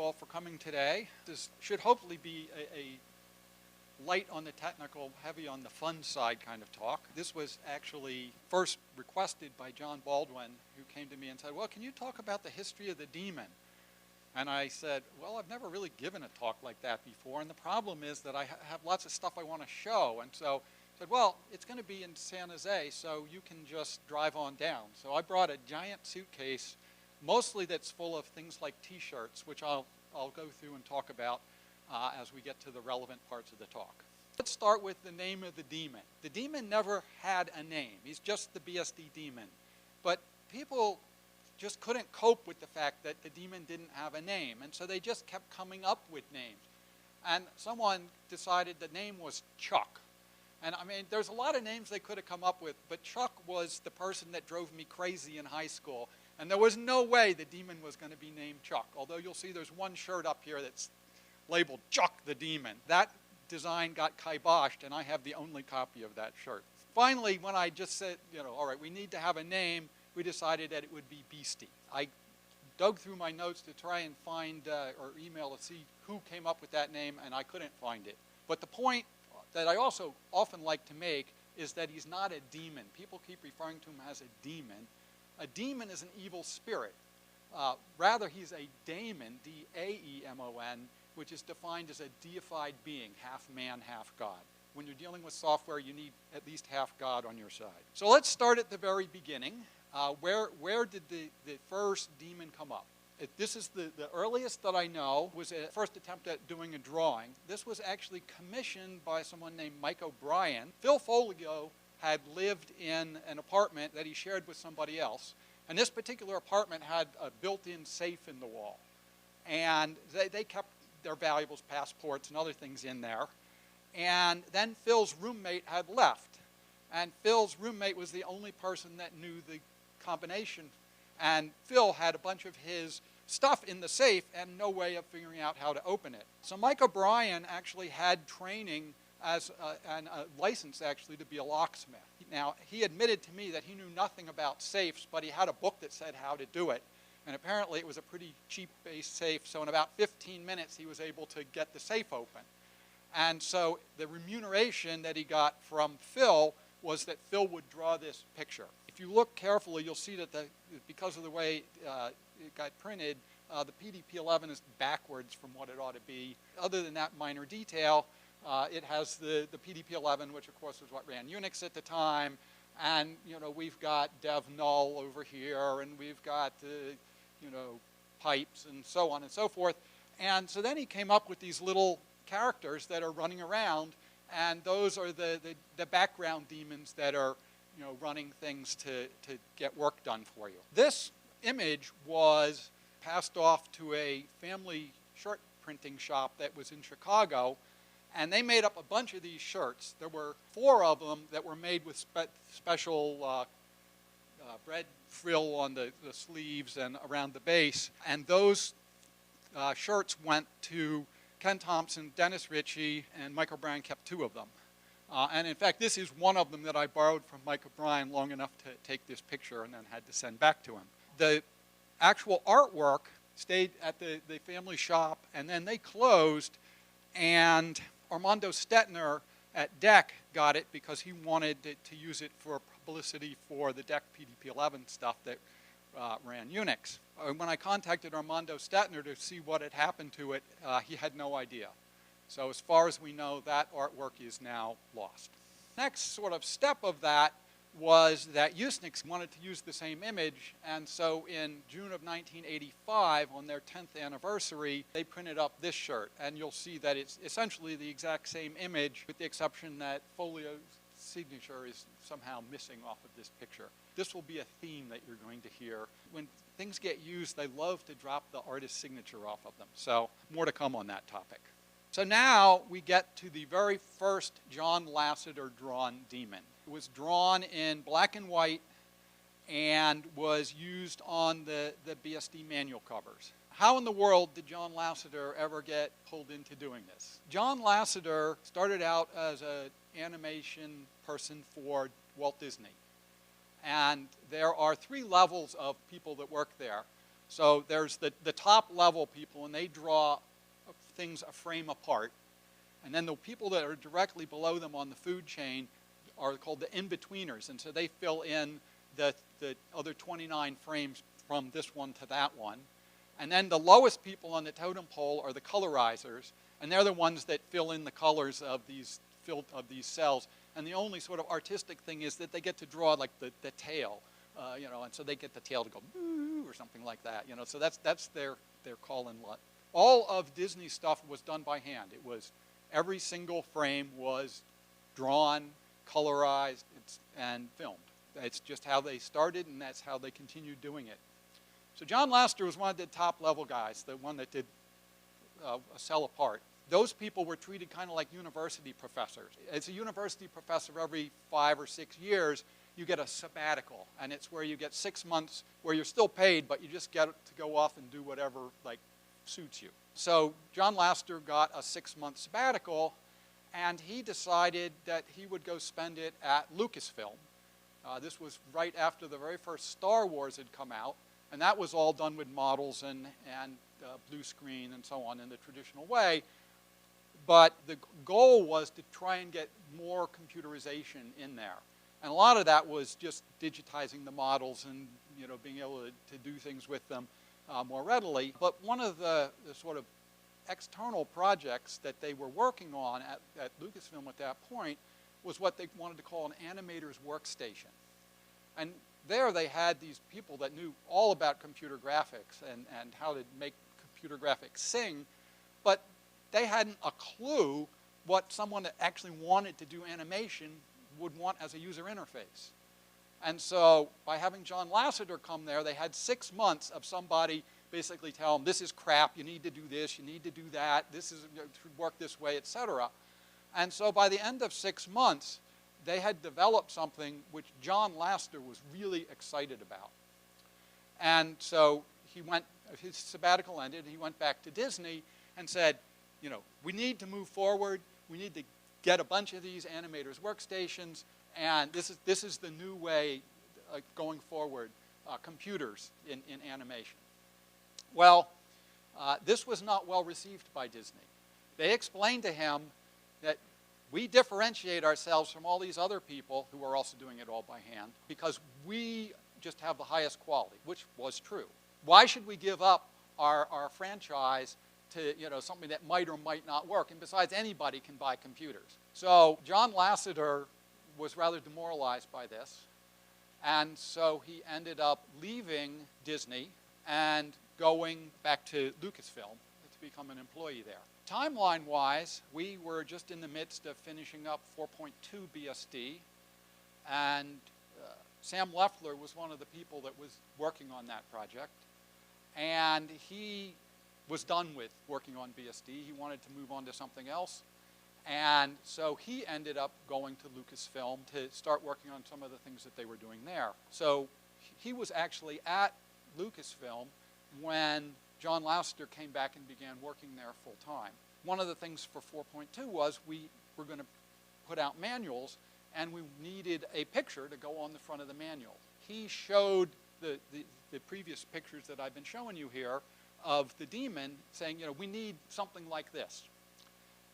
all for coming today. This should hopefully be a light on the technical, heavy on the fun side kind of talk. This was actually first requested by John Baldwin, who came to me and said, well, can you talk about the history of the daemon? And I said, well, I've never really given a talk like that before, and the problem is that I have lots of stuff I want to show. And so I said, well, it's going to be in San Jose, so you can just drive on down. So I brought a giant suitcase, mostly that's full of things like T-shirts, which I'll go through and talk about as we get to the relevant parts of the talk. Let's start with the name of the daemon. The daemon never had a name. He's just the BSD daemon. But people just couldn't cope with the fact that the daemon didn't have a name, and so they just kept coming up with names. And someone decided the name was Chuck. And I mean, there's a lot of names they could have come up with, but Chuck was the person that drove me crazy in high school. And there was no way the daemon was going to be named Chuck, although you'll see there's one shirt up here that's labeled Chuck the Demon. That design got kiboshed, and I have the only copy of that shirt. Finally, when I just said, all right, we need to have a name, we decided that it would be Beastie. I dug through my notes to try and find or email to see who came up with that name, and I couldn't find it. But the point that I also often like to make is that he's not a demon. People keep referring to him as a demon. A demon is an evil spirit. Rather, he's a daemon, D-A-E-M-O-N, which is defined as a deified being, half man, half God. When you're dealing with software, you need at least half God on your side. So let's start at the very beginning. Where did the first daemon come up? This is the earliest that I know, was a first attempt at doing a drawing. This was actually commissioned by someone named Mike O'Brien. Phil Folio had lived in an apartment that he shared with somebody else. And this particular apartment had a built-in safe in the wall. And they kept their valuables, passports, and other things in there. And then Phil's roommate had left. And Phil's roommate was the only person that knew the combination. And Phil had a bunch of his stuff in the safe and no way of figuring out how to open it. So Mike O'Brien actually had training and a license, actually, to be a locksmith. Now, he admitted to me that he knew nothing about safes, but he had a book that said how to do it. And apparently it was a pretty cheap-based safe, so in about 15 minutes he was able to get the safe open. And so the remuneration that he got from Phil was that Phil would draw this picture. If you look carefully, you'll see that because of the way it got printed, the PDP-11 is backwards from what it ought to be. Other than that minor detail, it has the PDP-11, which of course was what ran UNIX at the time, and we've got dev null over here, and we've got pipes and so on and so forth. And so then he came up with these little characters that are running around, and those are the background daemons that are running things to get work done for you. This image was passed off to a family shirt printing shop that was in Chicago, and they made up a bunch of these shirts. There were 4 of them that were made with special bread frill on the sleeves and around the base. And those shirts went to Ken Thompson, Dennis Ritchie, and Mike O'Brien kept 2 of them. And in fact, this is one of them that I borrowed from Mike O'Brien long enough to take this picture and then had to send back to him. The actual artwork stayed at the family shop, and then they closed, and Armando Stetner at DEC got it because he wanted to use it for publicity for the DEC PDP-11 stuff that ran UNIX. When I contacted Armando Stetner to see what had happened to it, he had no idea. So as far as we know, that artwork is now lost. Next sort of step of that was that UNIX wanted to use the same image, and so in June of 1985, on their 10th anniversary, they printed up this shirt, and you'll see that it's essentially the exact same image, with the exception that Folio's signature is somehow missing off of this picture. This will be a theme that you're going to hear. When things get used, they love to drop the artist's signature off of them, so more to come on that topic. So now we get to the very first John Lasseter drawn daemon. It was drawn in black and white and was used on the BSD manual covers. How in the world did John Lasseter ever get pulled into doing this? John Lasseter started out as an animation person for Walt Disney. And there are 3 levels of people that work there. So there's the top level people, and they draw things a frame apart. And then the people that are directly below them on the food chain are called the in-betweeners. And so they fill in the other 29 frames from this one to that one. And then the lowest people on the totem pole are the colorizers. And they're the ones that fill in the colors of these cells. And the only sort of artistic thing is that they get to draw like the tail, you know, and so they get the tail to go boo or something like that, you know. So that's their call and LUT. All of Disney's stuff was done by hand. It was every single frame was drawn, colorized, and filmed. It's just how they started, and that's how they continued doing it. So John Lasseter was one of the top level guys, the one that did a cell apart. Those people were treated kind of like university professors. As a university professor, every 5 or 6 years, you get a sabbatical, and it's where you get 6 months where you're still paid, but you just get to go off and do whatever like suits you. So John Lasseter got a 6-month sabbatical, and he decided that he would go spend it at Lucasfilm. This was right after the very first Star Wars had come out, and that was all done with models and blue screen and so on in the traditional way. But the goal was to try and get more computerization in there. And a lot of that was just digitizing the models and, you know, being able to do things with them more readily. But one of the sort of external projects that they were working on at Lucasfilm at that point was what they wanted to call an animator's workstation. And there they had these people that knew all about computer graphics and how to make computer graphics sing, but they hadn't a clue what someone that actually wanted to do animation would want as a user interface. And so by having John Lasseter come there, they had 6 months of somebody basically tell them, this is crap, you need to do this, you need to do that, this is, you know, should work this way, etc. And so by the end of 6 months, they had developed something which John Lasseter was really excited about. And so he went, his sabbatical ended, he went back to Disney and said, you know, we need to move forward, we need to get a bunch of these animators' workstations, and this is the new way going forward, computers in animation. Well, this was not well received by Disney. They explained to him that we differentiate ourselves from all these other people who are also doing it all by hand because we just have the highest quality, which was true. Why should we give up our franchise to, you know, something that might or might not work? And besides, anybody can buy computers. So John Lasseter was rather demoralized by this. And so he ended up leaving Disney and going back to Lucasfilm to become an employee there. Timeline-wise, we were just in the midst of finishing up 4.2 BSD, and Sam Leffler was one of the people that was working on that project, and he was done with working on BSD. He wanted to move on to something else, and so he ended up going to Lucasfilm to start working on some of the things that they were doing there. So he was actually at Lucasfilm when John Lasseter came back and began working there full time. One of the things for 4.2 was we were going to put out manuals, and we needed a picture to go on the front of the manual. He showed the previous pictures that I've been showing you here of the Daemon, saying, you know, we need something like this.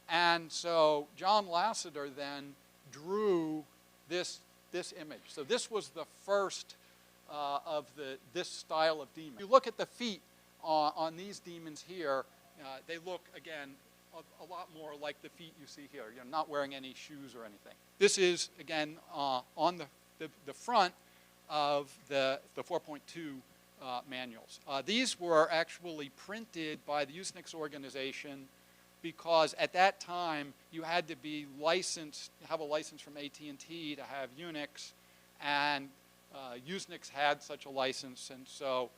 And so John Lasseter then drew this image. So this was the first of this style of Daemon. If you look at the feet on these demons here, they look, again, a lot more like the feet you see here. You're not wearing any shoes or anything. This is, again, on the front of the 4.2 manuals. These were actually printed by the UNIX organization because at that time you had to be licensed, have a license from AT&T to have UNIX, and UNIX had such a license, and so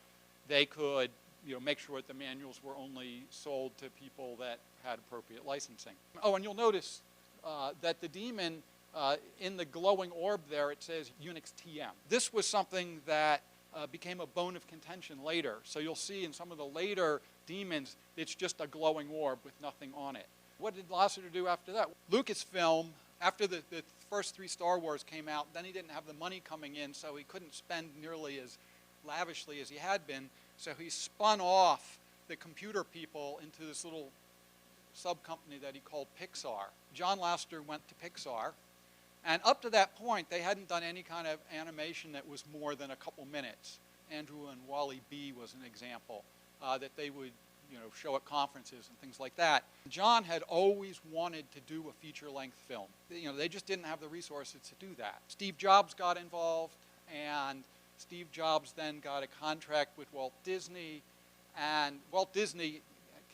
they could, you know, make sure that the manuals were only sold to people that had appropriate licensing. Oh, and you'll notice that the Daemon, in the glowing orb there, it says UNIX TM. This was something that became a bone of contention later. So you'll see in some of the later Daemons, it's just a glowing orb with nothing on it. What did Lasseter do after that? Lucasfilm, after the first 3 Star Wars came out, then he didn't have the money coming in, so he couldn't spend nearly as lavishly as he had been. So he spun off the computer people into this little sub-company that he called Pixar. John Lasseter went to Pixar, and up to that point, they hadn't done any kind of animation that was more than a couple minutes. Andrew and Wally B was an example that they would show at conferences and things like that. John had always wanted to do a feature-length film. They just didn't have the resources to do that. Steve Jobs got involved, and Steve Jobs then got a contract with Walt Disney, and Walt Disney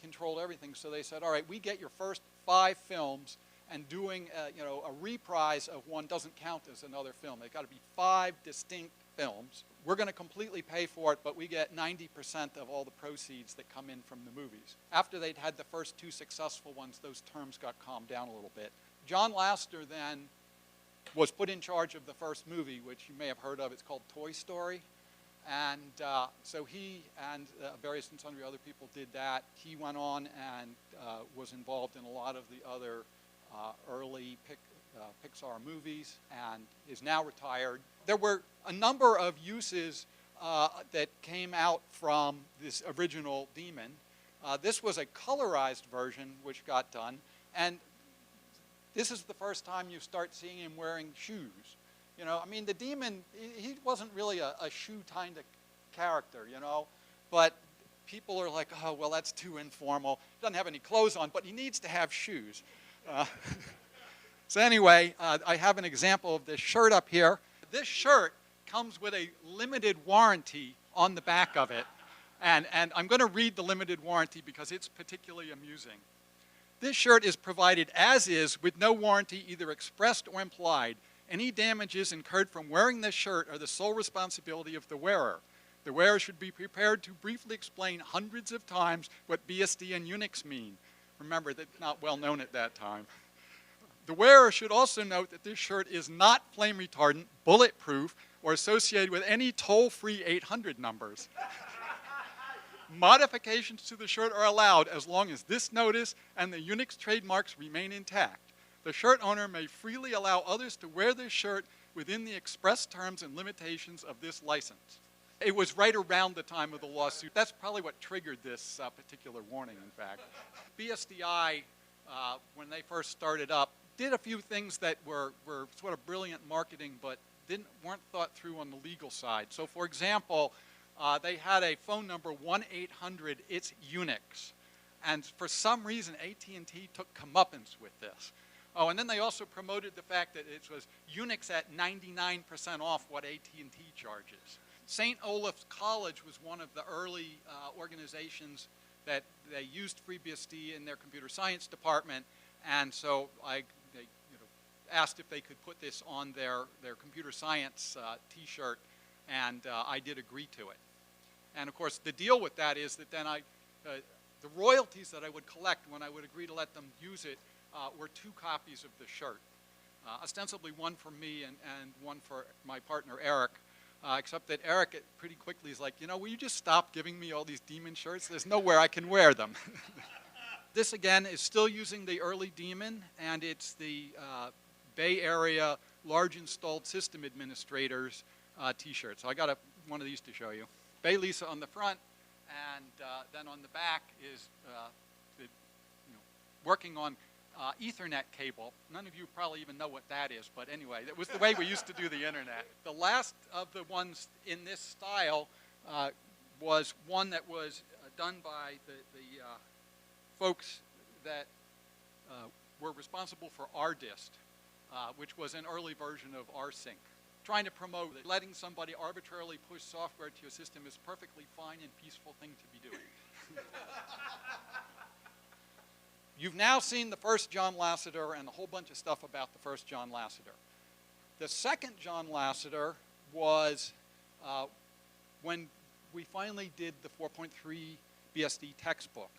controlled everything. So they said, all right, we get your first 5 films, and doing a reprise of one doesn't count as another film. They've got to be 5 distinct films. We're going to completely pay for it, but we get 90% of all the proceeds that come in from the movies. After they'd had the first 2 successful ones, those terms got calmed down a little bit. John Lasseter then was put in charge of the first movie, which you may have heard of. It's called Toy Story. And so he and various and sundry other people did that. He went on and was involved in a lot of the other early Pixar movies and is now retired. There were a number of uses that came out from this original Daemon. This was a colorized version which got done, and this is the first time you start seeing him wearing shoes. I mean, the Daemon, he wasn't really a shoe kind of character, but people are like, oh, well, that's too informal. He doesn't have any clothes on, but he needs to have shoes. So anyway, I have an example of this shirt up here. This shirt comes with a limited warranty on the back of it. And I'm going to read the limited warranty because it's particularly amusing. This shirt is provided as is with no warranty either expressed or implied. Any damages incurred from wearing this shirt are the sole responsibility of the wearer. The wearer should be prepared to briefly explain hundreds of times what BSD and UNIX mean. Remember, that's not well known at that time. The wearer should also note that this shirt is not flame retardant, bulletproof, or associated with any toll-free 800 numbers. Modifications to the shirt are allowed as long as this notice and the UNIX trademarks remain intact. The shirt owner may freely allow others to wear this shirt within the express terms and limitations of this license. It was right around the time of the lawsuit. That's probably what triggered this particular warning, in fact. BSDI, when they first started up, did a few things that were sort of brilliant marketing, but weren't thought through on the legal side. So, for example, they had a phone number, 1-800-ITS-UNIX. And for some reason, AT&T took comeuppance with this. Oh, and then they also promoted the fact that it was UNIX at 99% off what AT&T charges. St. Olaf's College was one of the early organizations that they used FreeBSD in their computer science department, and so they asked if they could put this on their computer science T-shirt, and I did agree to it. And of course, the deal with that is that then the royalties that I would collect when I would agree to let them use it were 2 copies of the shirt, ostensibly one for me and one for my partner Eric. Except that Eric pretty quickly is like, will you just stop giving me all these Daemon shirts? There's nowhere I can wear them. This, again, is still using the early Daemon, and it's the Bay Area Large Installed System Administrators T-shirt. So I got one of these to show you. Bay Lisa on the front, and then on the back is working on Ethernet cable. None of you probably even know what that is, but anyway, that was the way we used to do the internet. The last of the ones in this style was one that was done by the folks that were responsible for RDist, which was an early version of rsync. Trying to promote that letting somebody arbitrarily push software to your system is a perfectly fine and peaceful thing to be doing. You've now seen the first John Lasseter and a whole bunch of stuff about the first John Lasseter. The second John Lasseter was when we finally did the 4.3 BSD textbook.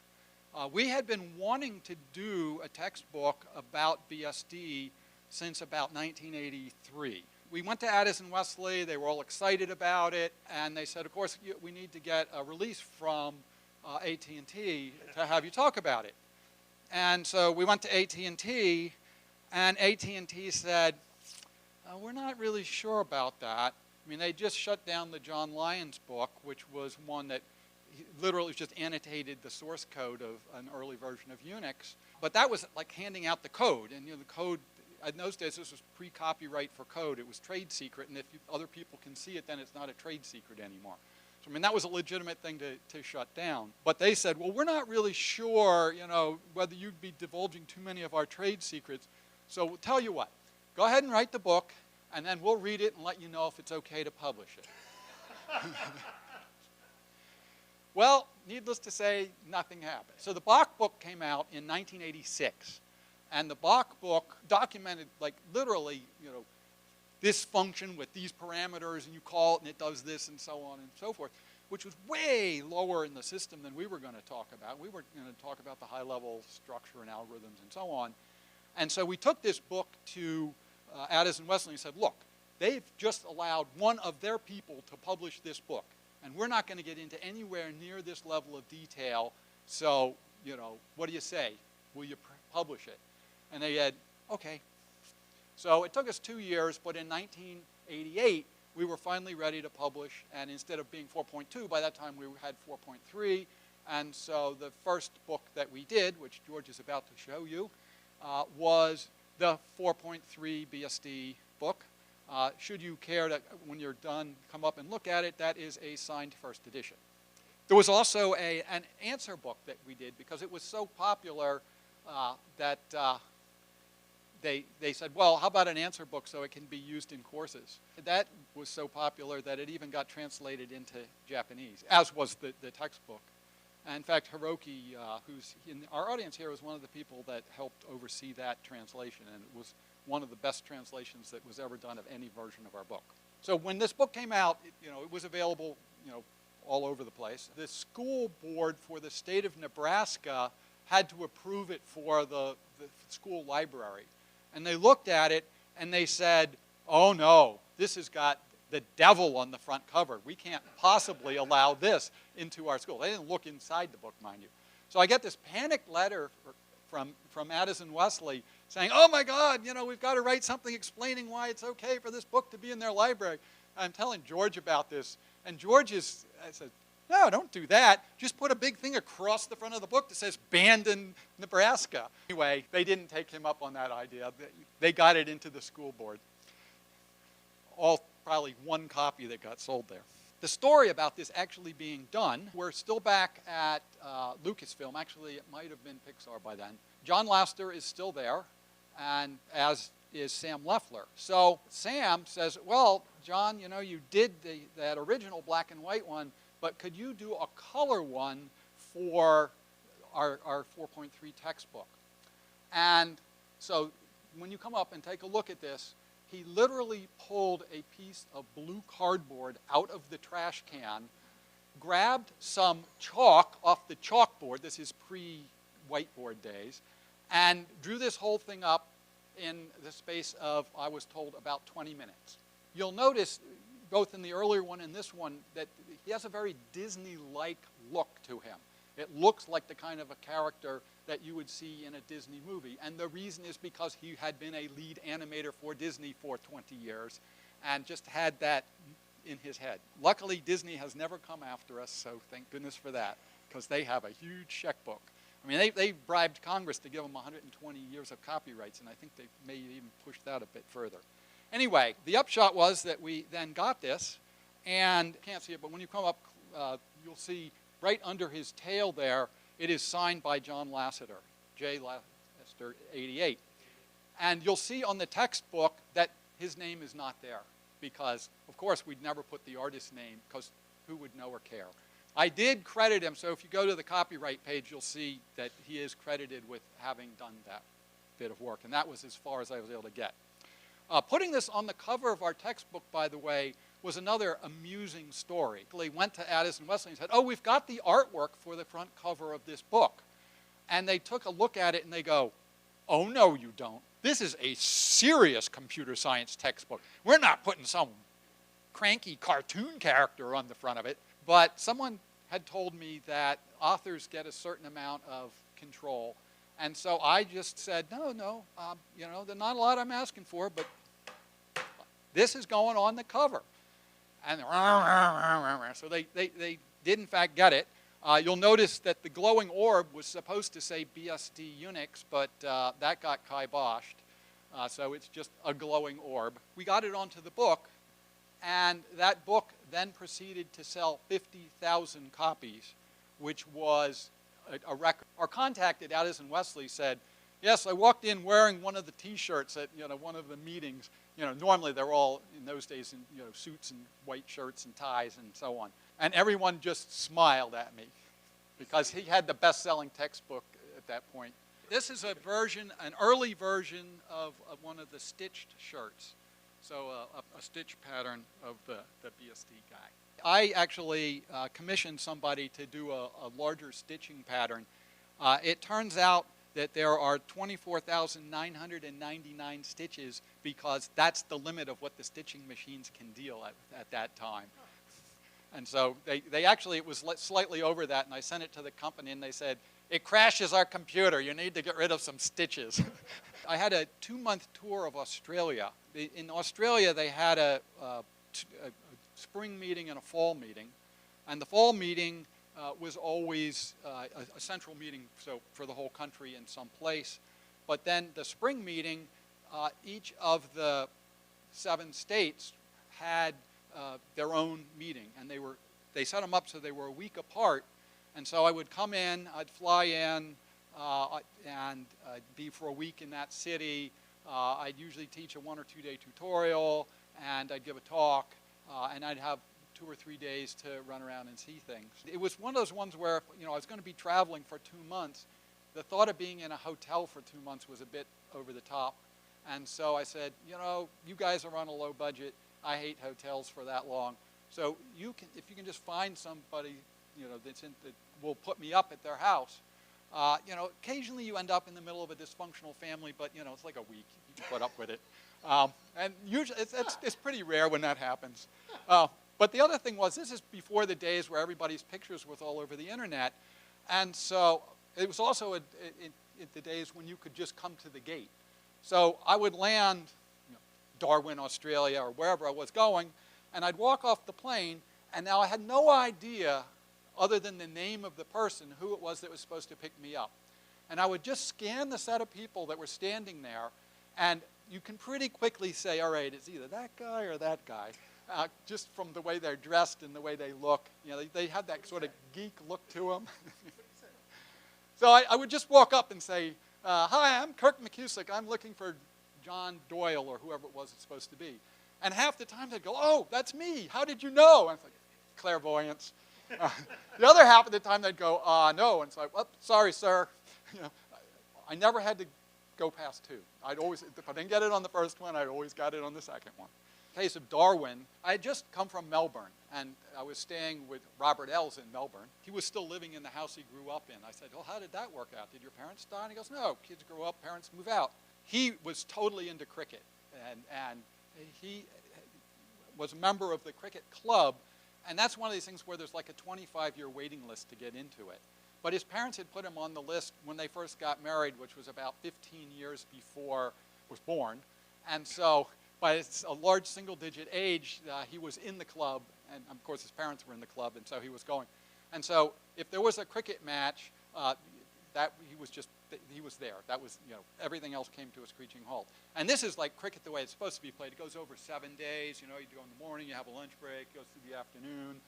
We had been wanting to do a textbook about BSD since about 1983. We went to Addison Wesley, they were all excited about it, and they said, of course, we need to get a release from AT&T to have you talk about it. And so we went to AT&T, and AT&T said, we're not really sure about that. I mean, they just shut down the John Lyons book, which was one that he literally just annotated the source code of an early version of Unix. But that was like handing out the code. And the code, in those days, this was pre-copyright for code. It was trade secret. And if other people can see it, then it's not a trade secret anymore. So, I mean, that was a legitimate thing to shut down. But they said, well, we're not really sure, whether you'd be divulging too many of our trade secrets. So we'll tell you what. Go ahead and write the book, and then we'll read it and let you know if it's okay to publish it. Well, needless to say, nothing happened. So the Bach book came out in 1986. And the Bach book documented, like, literally, this function with these parameters, and you call it, and it does this, and so on and so forth, which was way lower in the system than we were going to talk about. We were going to talk about the high-level structure and algorithms and so on. And so we took this book to Addison Wesley and said, look, they've just allowed one of their people to publish this book. And we're not going to get into anywhere near this level of detail. So, what do you say? Will you publish it? And they said, okay. So it took us 2 years, but in 1988, we were finally ready to publish. And instead of being 4.2, by that time we had 4.3. And so the first book that we did, which George is about to show you, was the 4.3 BSD book. Should you care to, when you're done, come up and look at it, that is a signed first edition. There was also an answer book that we did because it was so popular that they said, well, how about an answer book so it can be used in courses? That was so popular that it even got translated into Japanese, as was the textbook. And in fact, Hiroki, who's in our audience here, was one of the people that helped oversee that translation, and it was one of the best translations that was ever done of any version of our book. So when this book came out, it was available, all over the place. The school board for the state of Nebraska had to approve it for the school library. And they looked at it and they said, oh no, this has got the devil on the front cover. We can't possibly allow this into our school. They didn't look inside the book, mind you. So I get this panicked letter from Addison Wesley saying, oh my God, we've got to write something explaining why it's okay for this book to be in their library. I'm telling George about this, and George I said, no, don't do that. Just put a big thing across the front of the book that says banned in Nebraska. Anyway, they didn't take him up on that idea. They got it into the school board. All probably one copy that got sold there. The story about this actually being done, we're still back at Lucasfilm. Actually, it might have been Pixar by then. John Lasseter is still there, and as is Sam Leffler. So Sam says, well, John, you did that original black and white one, but could you do a color one for our 4.3 textbook? And so when you come up and take a look at this, he literally pulled a piece of blue cardboard out of the trash can, grabbed some chalk off the chalkboard, this is pre-whiteboard days, and drew this whole thing up in the space of, I was told, about 20 minutes. You'll notice, both in the earlier one and this one, that he has a very Disney-like look to him. It looks like the kind of a character that you would see in a Disney movie. And the reason is because he had been a lead animator for Disney for 20 years and just had that in his head. Luckily, Disney has never come after us, so thank goodness for that, because they have a huge checkbook. I mean, they bribed Congress to give them 120 years of copyrights, and I think they may even push that a bit further. Anyway, the upshot was that we then got this, and you can't see it, but when you come up, you'll see right under his tail there, it is signed by John Lasseter, J. Lasseter 88. And you'll see on the textbook that his name is not there because, of course, we'd never put the artist's name because who would know or care? I did credit him, so if you go to the copyright page, you'll see that he is credited with having done that bit of work, and that was as far as I was able to get. Putting this on the cover of our textbook, by the way, was another amusing story. They went to Addison Wesley and said, oh, we've got the artwork for the front cover of this book. And they took a look at it and they go, oh, no, you don't. This is a serious computer science textbook. We're not putting some cranky cartoon character on the front of it. But someone had told me that authors get a certain amount of control. And so I just said, no, there's not a lot I'm asking for, but this is going on the cover. And so they did, in fact, get it. You'll notice that the glowing orb was supposed to say BSD UNIX, but that got kiboshed. So it's just a glowing orb. We got it onto the book, and that book then proceeded to sell 50,000 copies, which was a record. Our contact at Addison Wesley said, yes, I walked in wearing one of the T-shirts at one of the meetings. Normally they're all, in those days, in suits and white shirts and ties and so on. And everyone just smiled at me because he had the best-selling textbook at that point. This is a version, an early version of one of the stitched shirts. So a stitch pattern of the BSD guy. I actually commissioned somebody to do a larger stitching pattern. It turns out that there are 24,999 stitches because that's the limit of what the stitching machines can deal at that time. And so they actually, it was slightly over that, and I sent it to the company, and they said, it crashes our computer. You need to get rid of some stitches. I had a 2-month tour of Australia. In Australia, they had a spring meeting and a fall meeting. And the fall meeting was always a central meeting, so for the whole country in some place. But then the spring meeting, each of the 7 states had their own meeting, and they set them up so they were a week apart. And so I would come in, I'd fly in, and I'd be for a week in that city. I'd usually teach a 1 or 2 day tutorial, and I'd give a talk, and I'd have 2 or 3 days to run around and see things. It was one of those ones where I was going to be traveling for 2 months. The thought of being in a hotel for 2 months was a bit over the top. And so I said, you guys are on a low budget. I hate hotels for that long. So if you can just find somebody that will put me up at their house. Occasionally you end up in the middle of a dysfunctional family, but it's like a week. You can put up with it. And usually it's pretty rare when that happens. But the other thing was, this is before the days where everybody's pictures was all over the internet. And so it was also in the days when you could just come to the gate. So I would land Darwin, Australia, or wherever I was going, and I'd walk off the plane, and now I had no idea, other than the name of the person, who it was that was supposed to pick me up. And I would just scan the set of people that were standing there, and you can pretty quickly say, all right, it's either that guy or that guy, just from the way they're dressed and the way they look. They have that sort of geek look to them. So I would just walk up and say, hi, I'm Kirk McCusick. I'm looking for John Doyle or whoever it was it's supposed to be. And half the time they'd go, oh, that's me. How did you know? And it's like, clairvoyance. The other half of the time they'd go, no. And it's like, well, sorry, sir. I never had to go past 2. I'd always, if I didn't get it on the first one, I'd always got it on the second one. In the case of Darwin, I had just come from Melbourne, and I was staying with Robert Ells in Melbourne. He was still living in the house he grew up in. I said, well, how did that work out? Did your parents die? And he goes, no, kids grow up, parents move out. He was totally into cricket, and he was a member of the cricket club, and that's one of these things where there's like a 25-year waiting list to get into it. But his parents had put him on the list when they first got married, which was about 15 years before he was born. And so by a large single-digit age, he was in the club, and of course his parents were in the club, and so he was going. And so if there was a cricket match, he was there. That was, everything else came to a screeching halt. And this is like cricket the way it's supposed to be played. It goes over 7 days. You go in the morning, you have a lunch break, goes through the afternoon.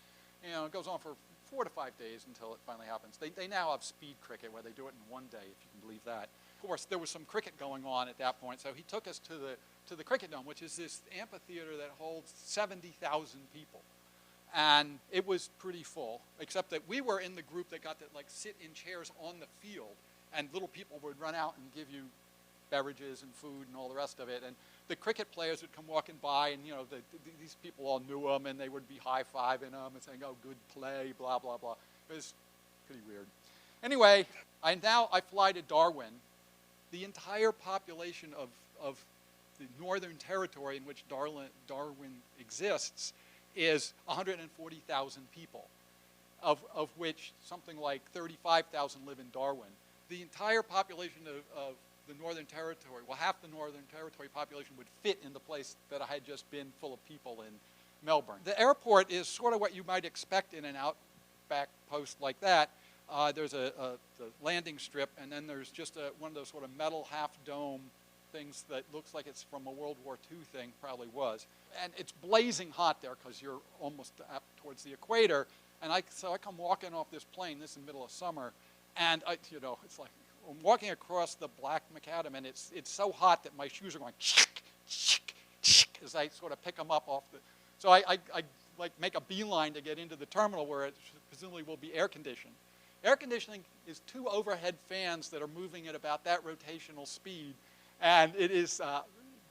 It goes on for 4 to 5 days until it finally happens. They now have speed cricket where they do it in 1 day, if you can believe that. Of course, there was some cricket going on at that point, so he took us to the Cricket Dome, which is this amphitheater that holds 70,000 people. And it was pretty full, except that we were in the group that got to sit in chairs on the field, and little people would run out and give you beverages and food and all the rest of it. And the cricket players would come walking by, and these people all knew them, and they would be high-fiving them and saying, oh, good play, blah, blah, blah. It was pretty weird. Anyway, I fly to Darwin. The entire population of the Northern Territory in which Darwin exists is 140,000 people, of which something like 35,000 live in Darwin. The entire population of the Northern Territory, well, half the Northern Territory population would fit in the place that I had just been full of people in Melbourne. The airport is sort of what you might expect in an outback post like that. There's the landing strip, and then there's just one of those sort of metal half-dome things that looks like it's from a World War II thing, probably was. And it's blazing hot there because you're almost up towards the equator. And so I come walking off this plane, this is in the middle of summer, and it's like I'm walking across the black macadam, and it's so hot that my shoes are going as I sort of pick them up off the. So I like make a beeline to get into the terminal where it presumably will be air conditioned. Air conditioning is 2 overhead fans that are moving at about that rotational speed, and it is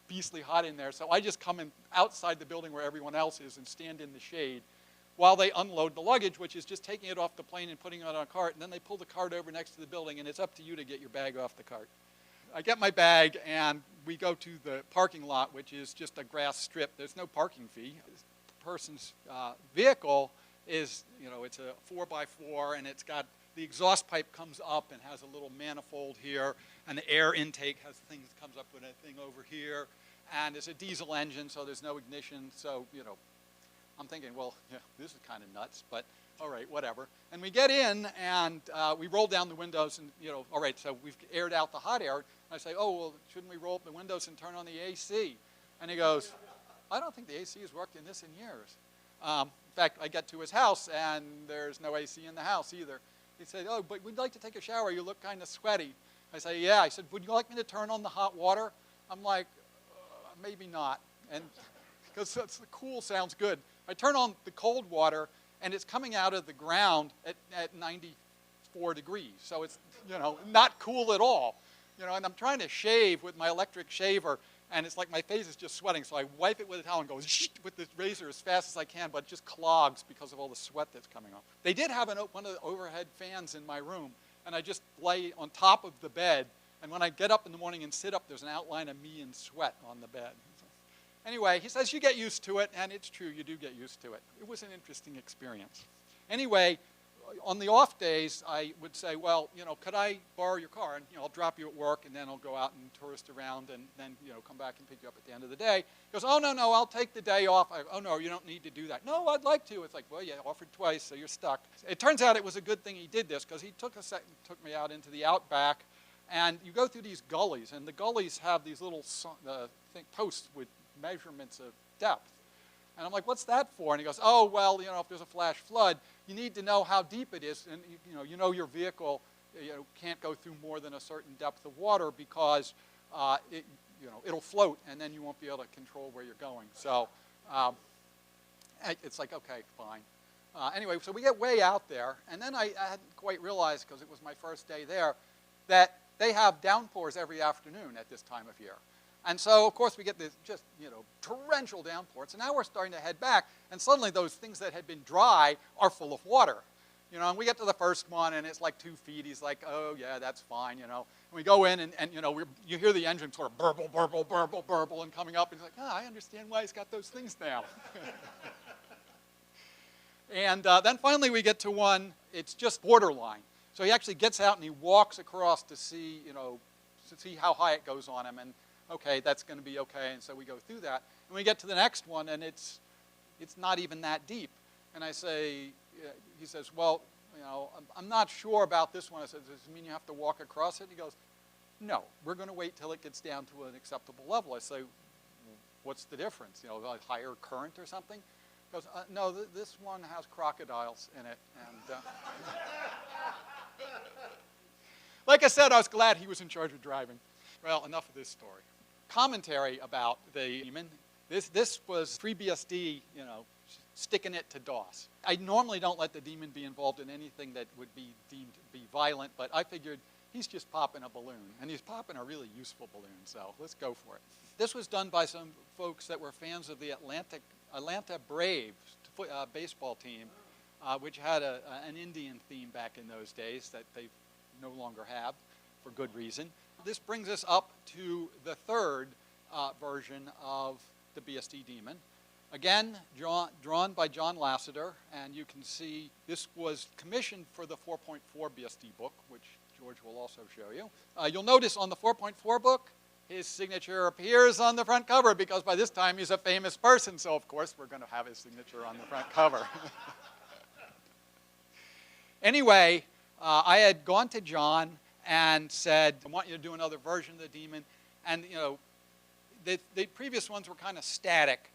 beastly hot in there. So I just come in outside the building where everyone else is and stand in the shade while they unload the luggage, which is just taking it off the plane and putting it on a cart, and then they pull the cart over next to the building, and it's up to you to get your bag off the cart. I get my bag, and we go to the parking lot, which is just a grass strip. There's no parking fee. The person's vehicle is, it's a 4x4, and it's got the exhaust pipe comes up and has a little manifold here, and the air intake has things comes up with a thing over here, and it's a diesel engine, so there's no ignition. So I'm thinking, well, yeah, this is kind of nuts, but all right, whatever. And we get in, and we roll down the windows, and all right, so we've aired out the hot air. And I say, oh, well, shouldn't we roll up the windows and turn on the AC? And he goes, I don't think the AC has worked in this in years. In fact, I get to his house, and there's no AC in the house either. He said, oh, but we'd like to take a shower. You look kind of sweaty. I say, yeah. I said, would you like me to turn on the hot water? I'm like, maybe not. And because the cool sounds good. I turn on the cold water, and it's coming out of the ground at 94 degrees. So it's, not cool at all. And I'm trying to shave with my electric shaver, and it's like my face is just sweating. So I wipe it with a towel and go with the razor as fast as I can, but it just clogs because of all the sweat that's coming off. They did have one of the overhead fans in my room, and I just lay on top of the bed. And when I get up in the morning and sit up, there's an outline of me in sweat on the bed. Anyway, he says you get used to it, and it's true, you do get used to it. It was an interesting experience. Anyway, on the off days, I would say, well, could I borrow your car? And, I'll drop you at work, and then I'll go out and tourist around, and then, come back and pick you up at the end of the day. He goes, oh, no, I'll take the day off. Oh, no, you don't need to do that. No, I'd like to. It's like, well, yeah, offered twice, so you're stuck. It turns out it was a good thing he did this, because he took me out into the outback, and you go through these gullies, and the gullies have these little posts with measurements of depth. And I'm like, what's that for? And he goes, oh, well, if there's a flash flood, you need to know how deep it is. And, your vehicle can't go through more than a certain depth of water because it'll float, and then you won't be able to control where you're going. So it's like, okay, fine. Anyway, so we get way out there. And then I hadn't quite realized, because it was my first day there, that they have downpours every afternoon at this time of year. And so, of course, we get this just, torrential downpour. So now we're starting to head back, and suddenly those things that had been dry are full of water. And we get to the first one, and it's like 2 feet. He's like, oh, yeah, that's fine, And we go in, and you hear the engine sort of burble, burble, burble, burble, and coming up, and he's like, I understand why he's got those things now. And then finally we get to one, it's just borderline. So he actually gets out, and he walks across to see, to see how high it goes on him. And okay, that's going to be okay, and so we go through that. And we get to the next one, and it's not even that deep. And I say, he says, well, I'm not sure about this one. I said, does this mean you have to walk across it? He goes, no, we're going to wait till it gets down to an acceptable level. I say, what's the difference? A higher current or something? He goes, no, this one has crocodiles in it. And like I said, I was glad he was in charge of driving. Well, enough of this story. Commentary about the Daemon. This was FreeBSD, sticking it to DOS. I normally don't let the Daemon be involved in anything that would be deemed to be violent, but I figured he's just popping a balloon, and he's popping a really useful balloon, so let's go for it. This was done by some folks that were fans of the Atlanta Braves baseball team, which had an Indian theme back in those days that they no longer have, for good reason. This brings us up to the third version of the BSD Daemon. Again, drawn by John Lasseter, and you can see this was commissioned for the 4.4 BSD book, which George will also show you. You'll notice on the 4.4 book, his signature appears on the front cover, because by this time he's a famous person, so of course we're going to have his signature on the front cover. Anyway, I had gone to John and said, I want you to do another version of the daemon. And, the previous ones were kind of static,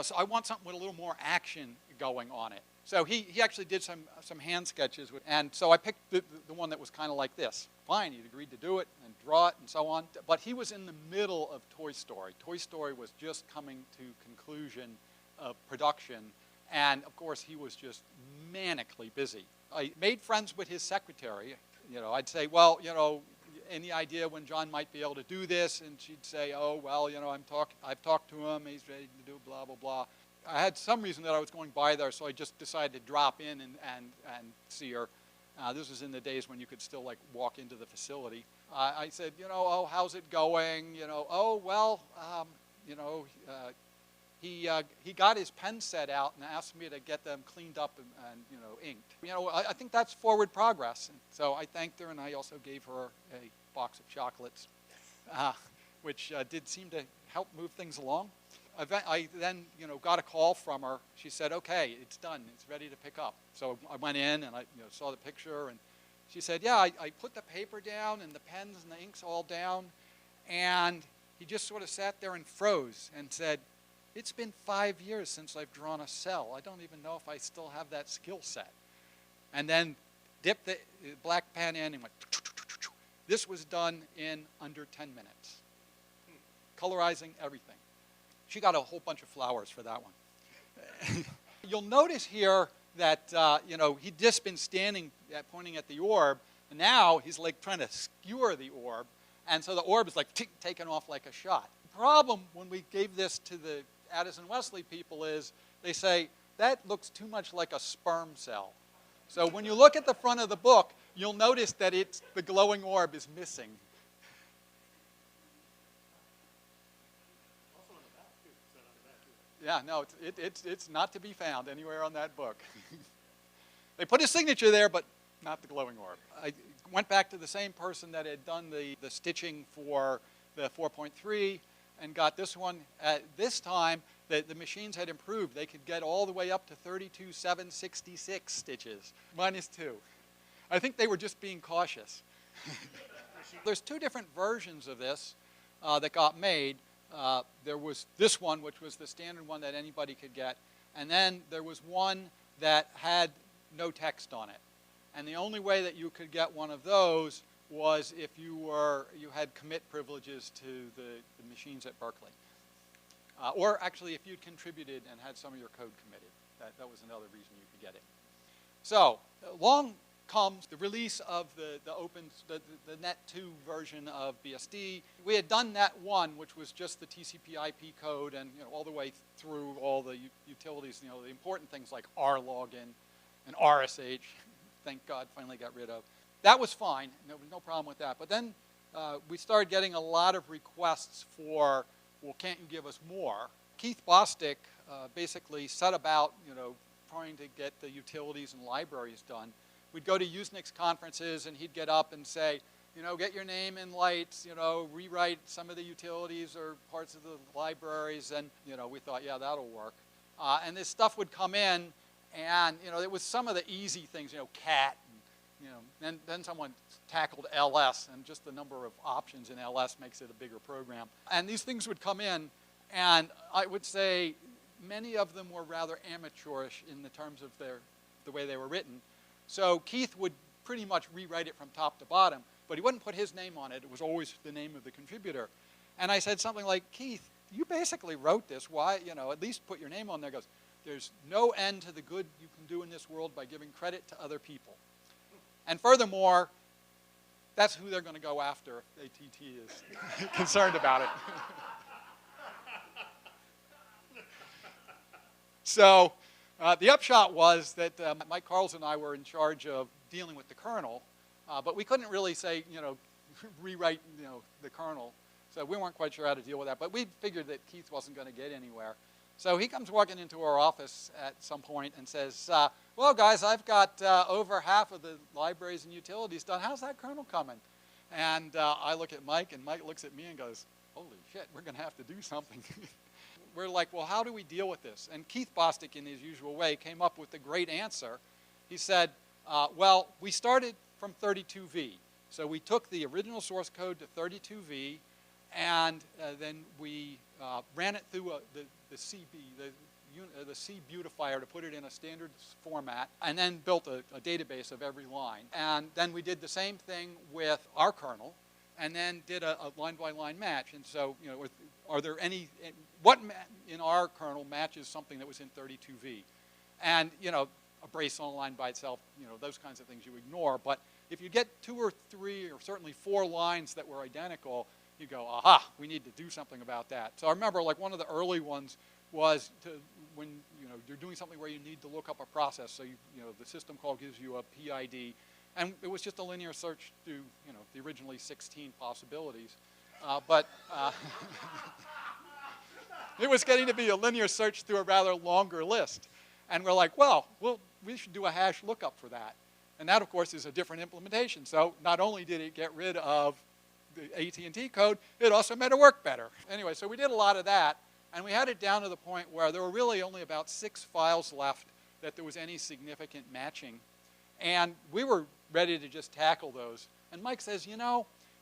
so I want something with a little more action going on it. So he actually did some hand sketches, and so I picked the one that was kind of like this. Fine, he'd agreed to do it and draw it and so on. But he was in the middle of Toy Story. Toy Story was just coming to conclusion of production, and of course he was just manically busy. I made friends with his secretary. I'd say, well, any idea when John might be able to do this? And she'd say, oh, well, I've talked to him, he's ready to do blah, blah, blah. I had some reason that I was going by there, so I just decided to drop in and see her. This was in the days when you could still walk into the facility. I said, oh, how's it going? Oh, well, he got his pen set out and asked me to get them cleaned up and inked. I think that's forward progress. And so I thanked her, and I also gave her a box of chocolates, which did seem to help move things along. I then, got a call from her. She said, okay, it's done. It's ready to pick up. So I went in and I saw the picture, and she said, yeah, I put the paper down and the pens and the inks all down, and he just sort of sat there and froze and said, it's been 5 years since I've drawn a cell. I don't even know if I still have that skill set. And then dipped the black pen in and went, this was done in under 10 minutes. Colorizing everything. She got a whole bunch of flowers for that one. You'll notice here that, he'd just been standing pointing at the orb, and now he's trying to skewer the orb, and so the orb is taken off like a shot. The problem when we gave this to the Addison Wesley people is they say, that looks too much like a sperm cell. So when you look at the front of the book, you'll notice that the glowing orb is missing. Yeah, no, it's not to be found anywhere on that book. They put his signature there, but not the glowing orb. I went back to the same person that had done the stitching for the 4.3 and got this one. At this time, the machines had improved. They could get all the way up to 32,766 stitches, -2. I think they were just being cautious. There's two different versions of this that got made. There was this one, which was the standard one that anybody could get, and then there was one that had no text on it. And the only way that you could get one of those was if you had commit privileges to the machines at Berkeley. Or actually, if you'd contributed and had some of your code committed. That was another reason you could get it. So, along comes the release of the Net 2 version of BSD. We had done Net 1, which was just the TCP/IP code, and all the way through all the utilities, the important things like rlogin and RSH. Thank God, finally got rid of. That was fine. There was no problem with that. But then we started getting a lot of requests for, well, can't you give us more? Keith Bostick basically set about, trying to get the utilities and libraries done. We'd go to UNIX conferences, and he'd get up and say, get your name in lights, rewrite some of the utilities or parts of the libraries, and, we thought, yeah, that'll work. And this stuff would come in, and, it was some of the easy things, cat, and, then someone tackled LS, and just the number of options in LS makes it a bigger program. And these things would come in, and I would say many of them were rather amateurish in the terms of the way they were written. So Keith would pretty much rewrite it from top to bottom, but he wouldn't put his name on it. It was always the name of the contributor. And I said something like, Keith, you basically wrote this. Why, at least put your name on there. He goes, there's no end to the good you can do in this world by giving credit to other people. And furthermore, that's who they're going to go after if ATT is concerned about it. So the upshot was that Mike Carls and I were in charge of dealing with the kernel, but we couldn't really say, rewrite, the kernel. So we weren't quite sure how to deal with that. But we figured that Keith wasn't going to get anywhere. So he comes walking into our office at some point and says, well, guys, I've got over half of the libraries and utilities done. How's that kernel coming? And I look at Mike, and Mike looks at me and goes, holy shit, we're going to have to do something. We're like, well, how do we deal with this? And Keith Bostick, in his usual way, came up with a great answer. He said, Well, we started from 32V. So we took the original source code to 32V, and then we ran it through the C beautifier to put it in a standard format, and then built a database of every line. And then we did the same thing with our kernel, and then did a line-by-line match. And so, are there any, what in our kernel matches something that was in 32V? And, a brace on a line by itself, those kinds of things you ignore. But if you get 2 or 3 or certainly 4 lines that were identical, you go, aha, we need to do something about that. So I remember like one of the early ones was when you're doing something where you need to look up a process. So the system call gives you a PID, and it was just a linear search through the originally 16 possibilities, but it was getting to be a linear search through a rather longer list. And we're like, well, we should do a hash lookup for that. And that, of course, is a different implementation. So not only did it get rid of the AT&T code, it also made it work better. Anyway, so we did a lot of that. And we had it down to the point where there were really only about 6 files left that there was any significant matching. And we were ready to just tackle those. And Mike says,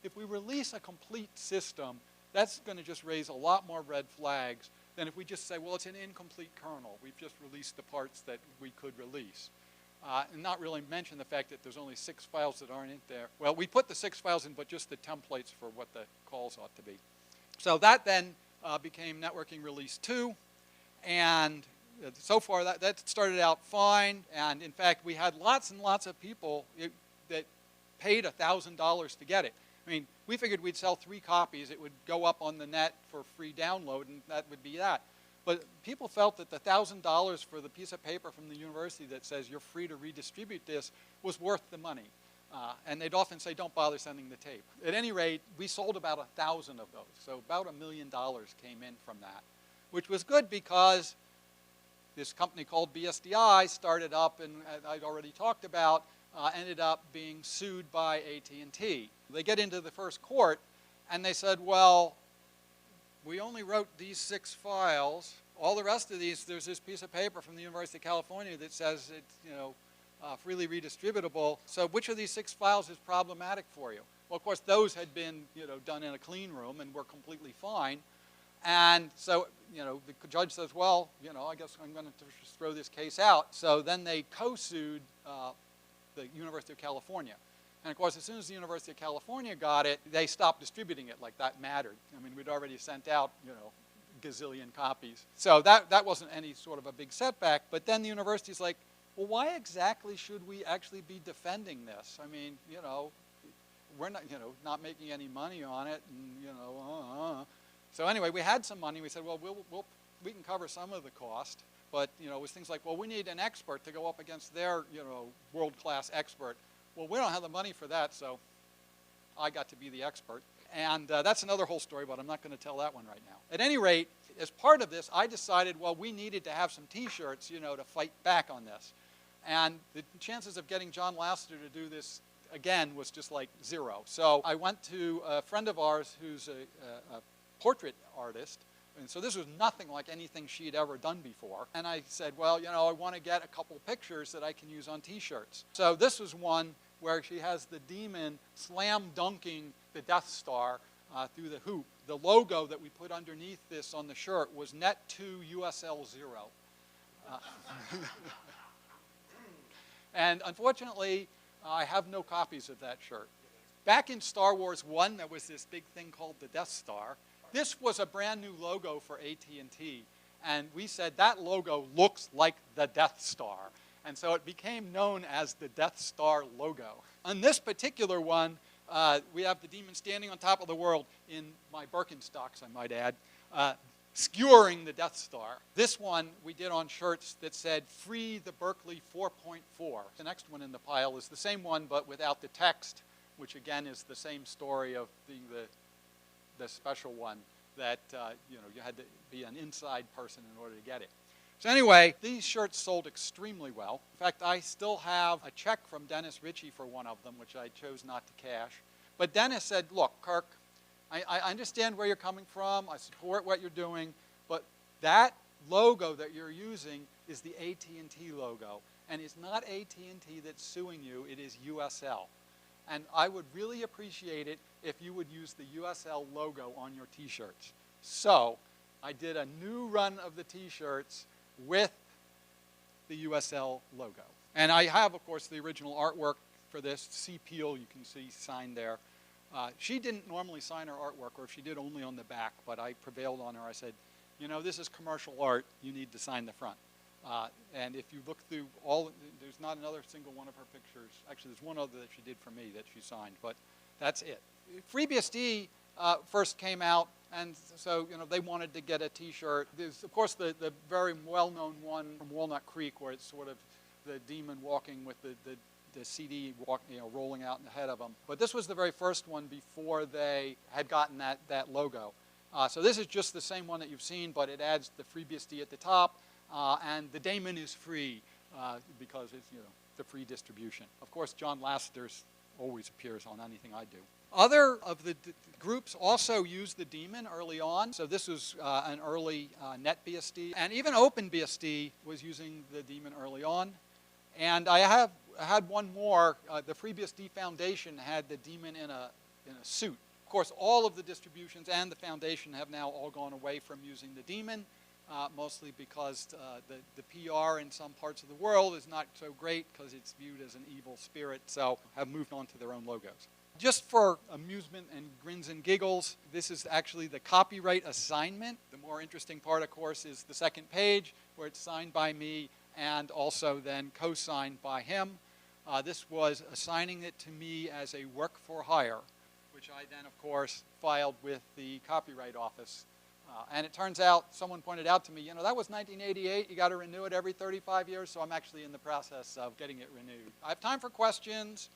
if we release a complete system, that's going to just raise a lot more red flags than if we just say, well, it's an incomplete kernel. We've just released the parts that we could release. And not really mention the fact that there's only 6 files that aren't in there. Well, we put the 6 files in, but just the templates for what the calls ought to be. So that then became networking release 2. And so far, that started out fine. And in fact, we had lots and lots of people that paid $1,000 to get it. I mean, we figured we'd sell 3 copies. It would go up on the net for free download, and that would be that. But people felt that the $1,000 for the piece of paper from the university that says you're free to redistribute this was worth the money. And they'd often say, don't bother sending the tape. At any rate, we sold about 1,000 of those. So about $1 million came in from that, which was good because this company called BSDI started up, and I'd already talked about, ended up being sued by AT&T. They get into the first court, and they said, well, we only wrote these 6 files. All the rest of these, there's this piece of paper from the University of California that says it's freely redistributable. So which of these 6 files is problematic for you? Well, of course, those had been done in a clean room and were completely fine. And so the judge says, well, I guess I'm going to just throw this case out. So then they co-sued the University of California. And of course, as soon as the University of California got it, they stopped distributing it like that mattered. I mean, we'd already sent out, gazillion copies. So that wasn't any sort of a big setback. But then the university's like, well, why exactly should we actually be defending this? I mean, we're not, not making any money on it, and So anyway, we had some money. We said, well, we can cover some of the cost. But it was things like, well, we need an expert to go up against their world-class expert. Well, we don't have the money for that, so I got to be the expert. And that's another whole story, but I'm not going to tell that one right now. At any rate, as part of this, I decided, well, we needed to have some T-shirts, to fight back on this. And the chances of getting John Lasseter to do this again was just like 0. So I went to a friend of ours who's a portrait artist. And so this was nothing like anything she'd ever done before. And I said, well, I want to get a couple pictures that I can use on T-shirts. So this was one where she has the demon slam dunking the Death Star through the hoop. The logo that we put underneath this on the shirt was Net2 USL 0. And unfortunately, I have no copies of that shirt. Back in Star Wars 1, there was this big thing called the Death Star. This was a brand new logo for AT&T, and we said that logo looks like the Death Star. And so it became known as the Death Star logo. On this particular one, we have the demon standing on top of the world in my Birkenstocks, I might add, skewering the Death Star. This one we did on shirts that said, "Free the Berkeley 4.4." The next one in the pile is the same one, but without the text, which again is the same story of being the special one that you had to be an inside person in order to get it. So anyway, these shirts sold extremely well. In fact, I still have a check from Dennis Ritchie for one of them, which I chose not to cash. But Dennis said, look, Kirk, I understand where you're coming from. I support what you're doing. But that logo that you're using is the AT&T logo. And it's not AT&T that's suing you, it is USL. And I would really appreciate it if you would use the USL logo on your t-shirts. So I did a new run of the t-shirts with the USL logo. And I have, of course, the original artwork for this. C. Peel, you can see signed there. She didn't normally sign her artwork, or if she did, only on the back, but I prevailed on her. I said, you know, this is commercial art. You need to sign the front. And if you look through there's not another single one of her pictures. Actually, there's one other that she did for me that she signed, but that's it. FreeBSD first came out, and so, you know, they wanted to get a t-shirt. There's, of course, the very well-known one from Walnut Creek, where it's sort of the demon walking with the CD rolling out ahead of them. But this was the very first one before they had gotten that logo. So this is just the same one that you've seen, but it adds the FreeBSD at the top, and the daemon is free because it's, you know, the free distribution. Of course, John Lasseter always appears on anything I do. Other of the groups also used the daemon early on. So this was an early NetBSD, and even OpenBSD was using the daemon early on. And I had one more. The FreeBSD Foundation had the daemon in a suit. Of course, all of the distributions and the foundation have now all gone away from using the daemon, mostly because the PR in some parts of the world is not so great because it's viewed as an evil spirit, so have moved on to their own logos. Just for amusement and grins and giggles, this is actually the copyright assignment. The more interesting part, of course, is the second page, where it's signed by me and also then co-signed by him. This was assigning it to me as a work for hire, which I then, of course, filed with the Copyright Office. And it turns out, someone pointed out to me, you know, that was 1988. You got to renew it every 35 years, so I'm actually in the process of getting it renewed. I have time for questions.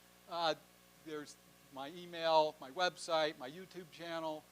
There's my email, my website, my YouTube channel.